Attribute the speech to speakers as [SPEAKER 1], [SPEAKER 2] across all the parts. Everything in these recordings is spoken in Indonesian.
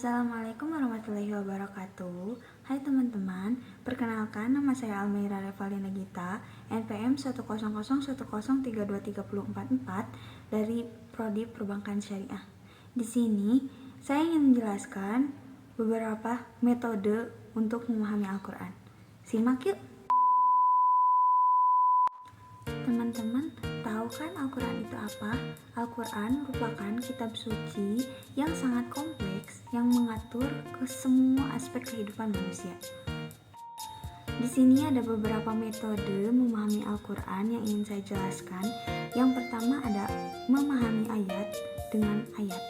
[SPEAKER 1] Assalamualaikum warahmatullahi wabarakatuh. Hai teman-teman, perkenalkan nama saya Almeira Revalina Gita, NPM 1001010323044 dari Prodi Perbankan Syariah. Di sini saya ingin menjelaskan beberapa metode untuk memahami Al-Quran. Simak yuk! Teman-teman, tahu kan Al-Quran itu apa? Al-Quran merupakan kitab suci yang sangat kompleks yang mengatur ke semua aspek kehidupan manusia. Di sini ada beberapa metode memahami Al-Quran yang ingin saya jelaskan. Yang pertama ada memahami ayat dengan ayat.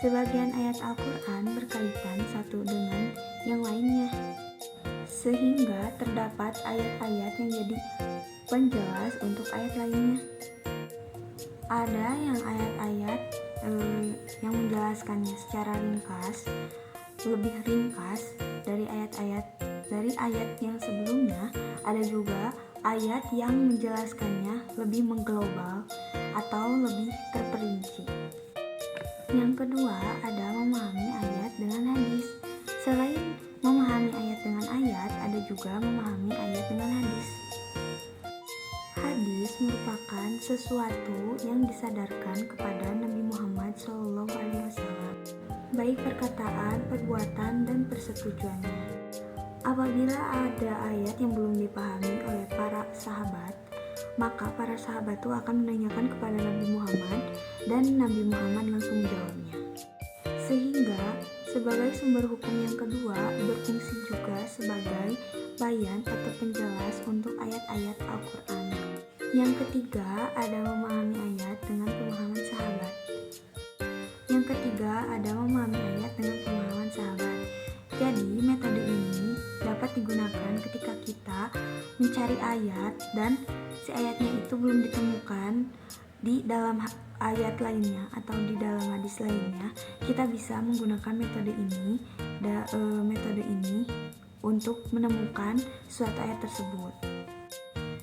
[SPEAKER 1] Sebagian ayat Al-Quran berkaitan satu dengan yang lainnya, sehingga terdapat ayat-ayat yang jadi penjelas untuk ayat lainnya. Ada yang ayat-ayat yang menjelaskannya secara ringkas, lebih ringkas dari ayat yang sebelumnya. Ada juga ayat yang menjelaskannya lebih mengglobal atau lebih terperinci. Yang kedua ada memahami ayat dengan hadis. Selain memahami ayat dengan ayat, ada juga memahami ayat dengan hadis. Hadis merupakan sesuatu yang disadarkan kepada Nabi Muhammad SAW, baik perkataan, perbuatan, dan persetujuannya. Apabila ada ayat yang belum dipahami oleh para sahabat, maka para sahabat itu akan menanyakan kepada Nabi Muhammad dan Nabi Muhammad langsung menjawabnya. Sehingga sebagai sumber hukum yang kedua berfungsi juga sebagai bayan atau penjelas untuk ayat-ayat Al-Quran. Yang ketiga ada memahami ayat dengan pemahaman sahabat. Jadi metode ini dapat digunakan ketika kita mencari ayat dan si ayatnya itu belum ditemukan di dalam ayat lainnya atau di dalam hadis lainnya. Kita bisa menggunakan metode ini untuk menemukan suatu ayat tersebut.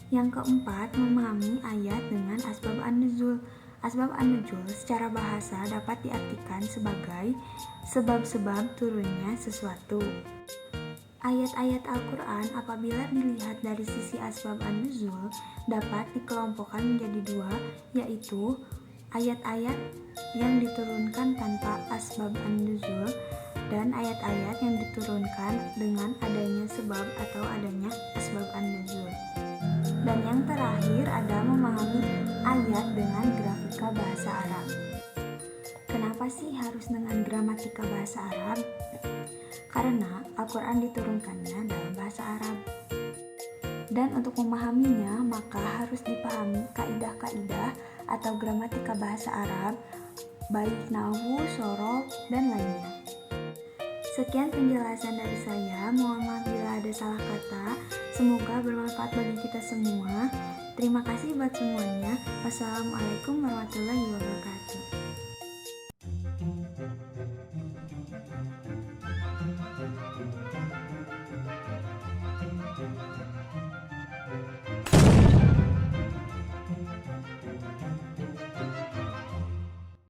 [SPEAKER 1] Yang keempat, memahami ayat dengan asbab an-nuzul. Asbab an-nuzul secara bahasa dapat diartikan sebagai sebab-sebab turunnya sesuatu. Ayat-ayat Al-Quran apabila dilihat dari sisi asbab an-nuzul dapat dikelompokkan menjadi dua, yaitu ayat-ayat yang diturunkan tanpa asbab an-nuzul dan ayat-ayat yang diturunkan dengan adanya sebab atau adanya asbab an-nuzul. Dan yang terakhir ada memahami ayat dengan gramatika bahasa Arab. Kenapa sih harus dengan gramatika bahasa Arab? Karena Al-Quran diturunkannya dalam bahasa Arab. Dan untuk memahaminya maka harus dipahami kaidah-kaidah atau gramatika bahasa Arab, baik nahwu, shoroh, dan lainnya. Sekian penjelasan dari saya, mohon maaf bila ada salah kata. Semoga bermanfaat bagi kita semua. Terima kasih buat semuanya. Wassalamualaikum warahmatullahi wabarakatuh.